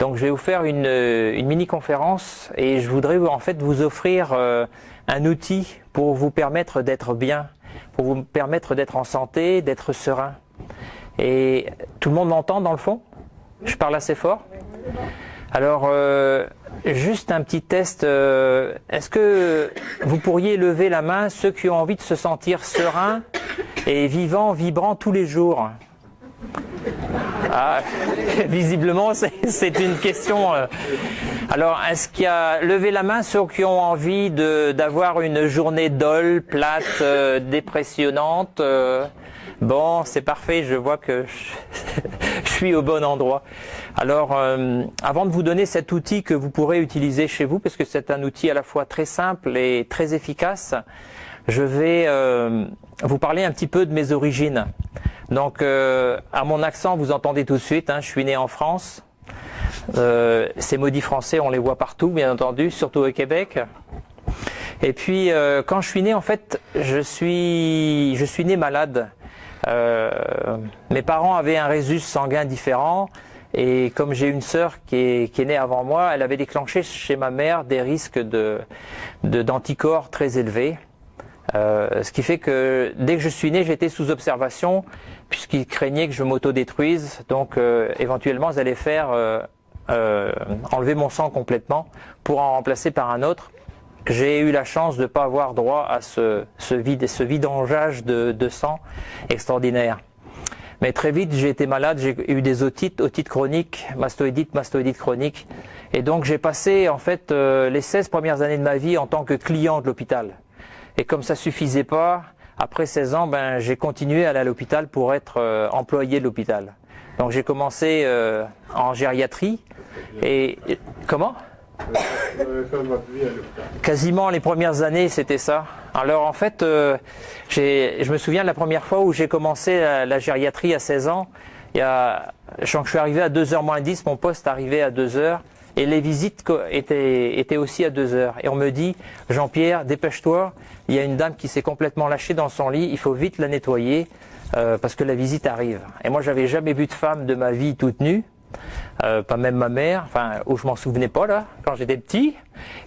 Donc je vais vous faire une mini-conférence et je voudrais en fait vous offrir un outil pour vous permettre d'être bien, pour vous permettre d'être en santé, d'être serein. Et tout le monde m'entend dans le fond? Je parle assez fort? Alors, juste un petit test. Est-ce que vous pourriez lever la main ceux qui ont envie de se sentir serein et vivant, vibrant tous les jours? Ah, visiblement, c'est une question. Alors, est-ce qu'il y a levé la main ceux qui ont envie d'avoir une journée dolle, plate, dépressionnante? Bon, c'est parfait, je vois que je suis au bon endroit. Alors, avant de vous donner cet outil que vous pourrez utiliser chez vous, parce que c'est un outil à la fois très simple et très efficace, je vais vous parler un petit peu de mes origines. Donc, à mon accent, vous entendez tout de suite, hein, je suis né en France. Ces maudits français, on les voit partout, bien entendu, surtout au Québec. Et puis, quand je suis né, en fait, je suis né malade. Mes parents avaient un résus sanguin différent et comme j'ai une sœur qui est née avant moi, elle avait déclenché chez ma mère des risques d'anticorps très élevés. Ce qui fait que dès que je suis né, j'étais sous observation puisqu'ils craignaient que je m'autodétruise. Donc éventuellement, ils allaient faire enlever mon sang complètement pour en remplacer par un autre. J'ai eu la chance de ne pas avoir droit à ce vidangeage de sang extraordinaire. Mais très vite, j'ai été malade, j'ai eu des otites chroniques, mastoïdite chronique. Et donc j'ai passé en fait les 16 premières années de ma vie en tant que client de l'hôpital. Et comme ça suffisait pas, après 16 ans, j'ai continué à aller à l'hôpital pour être employé de l'hôpital. Donc j'ai commencé en gériatrie. Et comment ? Quasiment les premières années, c'était ça. Alors en fait, je me souviens de la première fois où j'ai commencé la gériatrie à 16 ans. Je suis arrivé à 2h moins 10, mon poste arrivait à 2h et les visites étaient aussi à 2h. Et on me dit, Jean-Pierre, dépêche-toi, il y a une dame qui s'est complètement lâchée dans son lit, il faut vite la nettoyer parce que la visite arrive. Et moi, j'avais jamais vu de femme de ma vie toute nue. Pas même ma mère, enfin, où je m'en souvenais pas là, quand j'étais petit.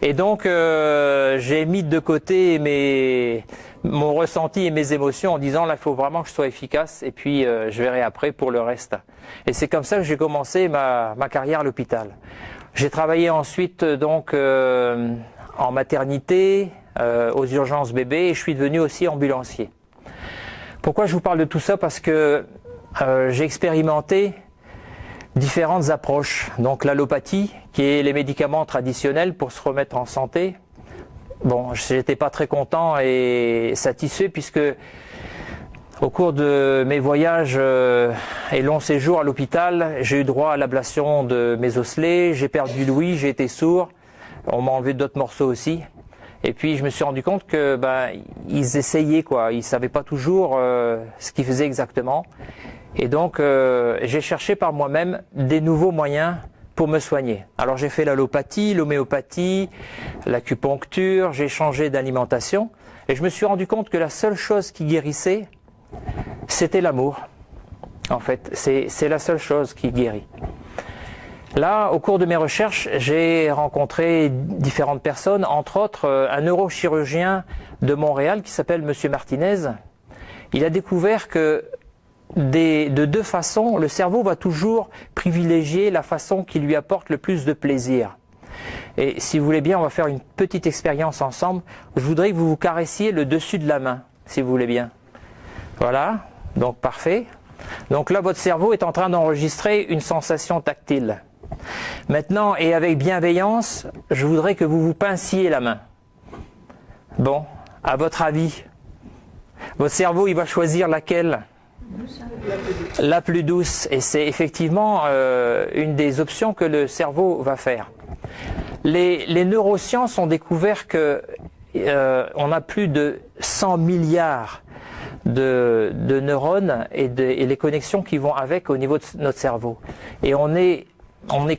Et donc, j'ai mis de côté mon ressenti et mes émotions en disant là, il faut vraiment que je sois efficace et puis je verrai après pour le reste. Et c'est comme ça que j'ai commencé ma carrière à l'hôpital. J'ai travaillé ensuite donc en maternité, aux urgences bébés et je suis devenu aussi ambulancier. Pourquoi je vous parle de tout ça? Parce que j'ai expérimenté différentes approches. Donc l'allopathie, qui est les médicaments traditionnels pour se remettre en santé. Bon, j'étais pas très content et satisfait puisque au cours de mes voyages et longs séjours à l'hôpital, j'ai eu droit à l'ablation de mes osselets, j'ai perdu l'ouïe, j'ai été sourd, on m'a enlevé d'autres morceaux aussi. Et puis je me suis rendu compte que ils essayaient quoi, ils savaient pas toujours ce qu'ils faisaient exactement. Et donc, j'ai cherché par moi-même des nouveaux moyens pour me soigner. Alors, j'ai fait l'allopathie, l'homéopathie, l'acupuncture, j'ai changé d'alimentation. Et je me suis rendu compte que la seule chose qui guérissait, c'était l'amour. En fait, c'est la seule chose qui guérit. Là, au cours de mes recherches, j'ai rencontré différentes personnes, entre autres un neurochirurgien de Montréal qui s'appelle Monsieur Martinez. Il a découvert que de deux façons, le cerveau va toujours privilégier la façon qui lui apporte le plus de plaisir. Et si vous voulez bien, on va faire une petite expérience ensemble. Je voudrais que vous vous caressiez le dessus de la main, si vous voulez bien. Voilà, donc parfait. Donc là, votre cerveau est en train d'enregistrer une sensation tactile. Maintenant, et avec bienveillance, je voudrais que vous vous pinciez la main. Bon, à votre avis, votre cerveau, il va choisir laquelle ? La plus douce, et c'est effectivement une des options que le cerveau va faire. Les neurosciences ont découvert que on a plus de 100 milliards de neurones et les connexions qui vont avec au niveau de notre cerveau. Et on est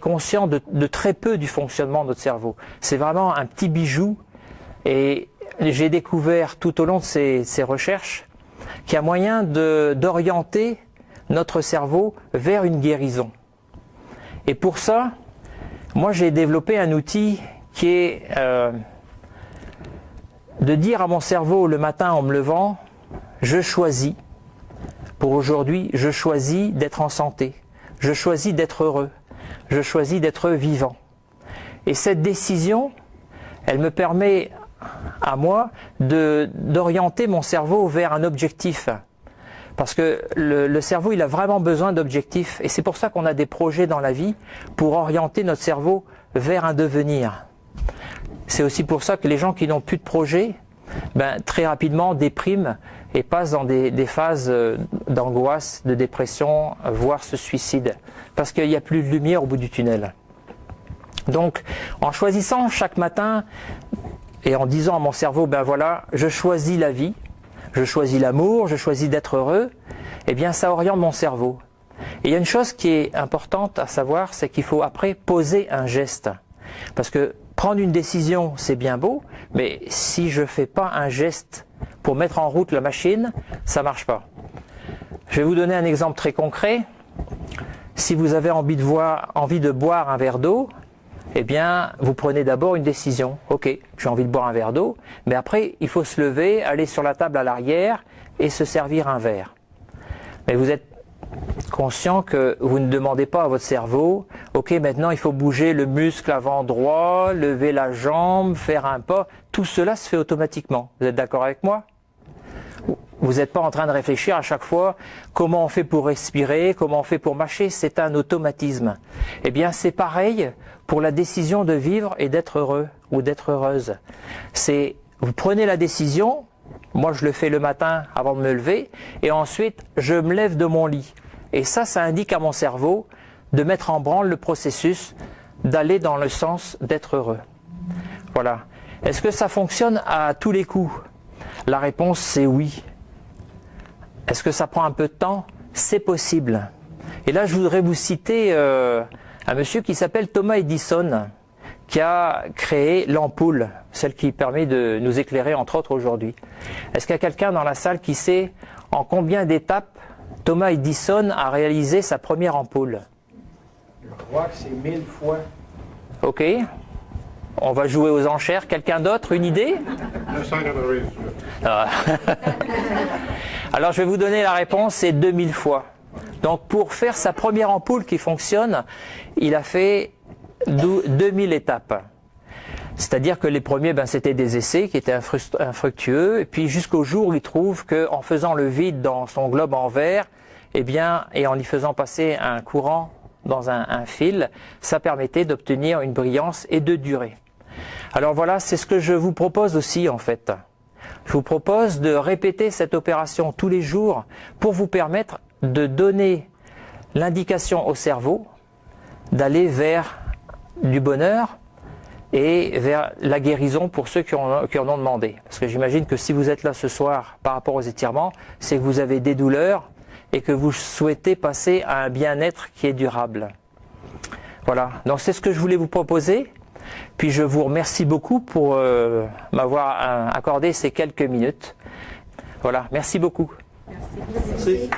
conscient de très peu du fonctionnement de notre cerveau. C'est vraiment un petit bijou. Et j'ai découvert tout au long de ces recherches qu'il y a moyen d'orienter notre cerveau vers une guérison. Et pour ça, Moi, j'ai développé un outil qui est de dire à mon cerveau le matin en me levant, je choisis, pour aujourd'hui, je choisis d'être en santé, je choisis d'être heureux, je choisis d'être vivant. Et cette décision, elle me permet à moi d'orienter mon cerveau vers un objectif. Parce que le cerveau, il a vraiment besoin d'objectifs. Et c'est pour ça qu'on a des projets dans la vie, pour orienter notre cerveau vers un devenir. C'est aussi pour ça que les gens qui n'ont plus de projet, très rapidement dépriment et passent dans des phases d'angoisse, de dépression, voire se suicident. Parce qu'il n'y a plus de lumière au bout du tunnel. Donc, en choisissant chaque matin et en disant à mon cerveau, voilà, je choisis la vie, je choisis l'amour, je choisis d'être heureux, eh bien ça oriente mon cerveau. Et il y a une chose qui est importante à savoir, c'est qu'il faut après poser un geste. Parce que prendre une décision, c'est bien beau, mais si je ne fais pas un geste pour mettre en route la machine, ça ne marche pas. Je vais vous donner un exemple très concret. Si vous avez envie de boire un verre d'eau, eh bien, vous prenez d'abord une décision. Ok, j'ai envie de boire un verre d'eau, mais après, il faut se lever, aller sur la table à l'arrière et se servir un verre. Mais vous êtes conscient que vous ne demandez pas à votre cerveau, ok, maintenant il faut bouger le muscle avant droit, lever la jambe, faire un pas. Tout cela se fait automatiquement. Vous êtes d'accord avec moi ? Vous n'êtes pas en train de réfléchir à chaque fois comment on fait pour respirer, comment on fait pour mâcher, c'est un automatisme. Eh bien c'est pareil pour la décision de vivre et d'être heureux ou d'être heureuse. Vous prenez la décision, moi je le fais le matin avant de me lever, et ensuite je me lève de mon lit. Et ça indique à mon cerveau de mettre en branle le processus, d'aller dans le sens d'être heureux. Voilà. Est-ce que ça fonctionne à tous les coups ? La réponse c'est oui. Est-ce que ça prend un peu de temps ? C'est possible. Et là, je voudrais vous citer un monsieur qui s'appelle Thomas Edison, qui a créé l'ampoule, celle qui permet de nous éclairer, entre autres, aujourd'hui. Est-ce qu'il y a quelqu'un dans la salle qui sait en combien d'étapes Thomas Edison a réalisé sa première ampoule ? Je crois que c'est 1000 fois. Ok. On va jouer aux enchères. Quelqu'un d'autre, une idée ? 988. Ah. Alors je vais vous donner la réponse, c'est 2000 fois. Donc pour faire sa première ampoule qui fonctionne, il a fait 2000 étapes. C'est-à-dire que les premiers, c'était des essais qui étaient infructueux, et puis jusqu'au jour où il trouve qu'en faisant le vide dans son globe en verre, et en y faisant passer un courant dans un fil, ça permettait d'obtenir une brillance et de durer. Alors voilà, c'est ce que je vous propose aussi en fait. Je vous propose de répéter cette opération tous les jours pour vous permettre de donner l'indication au cerveau d'aller vers du bonheur et vers la guérison pour ceux qui en ont demandé. Parce que j'imagine que si vous êtes là ce soir par rapport aux étirements, c'est que vous avez des douleurs et que vous souhaitez passer à un bien-être qui est durable. Voilà, donc c'est ce que je voulais vous proposer. Puis je vous remercie beaucoup pour m'avoir accordé ces quelques minutes. Voilà, merci beaucoup. Merci.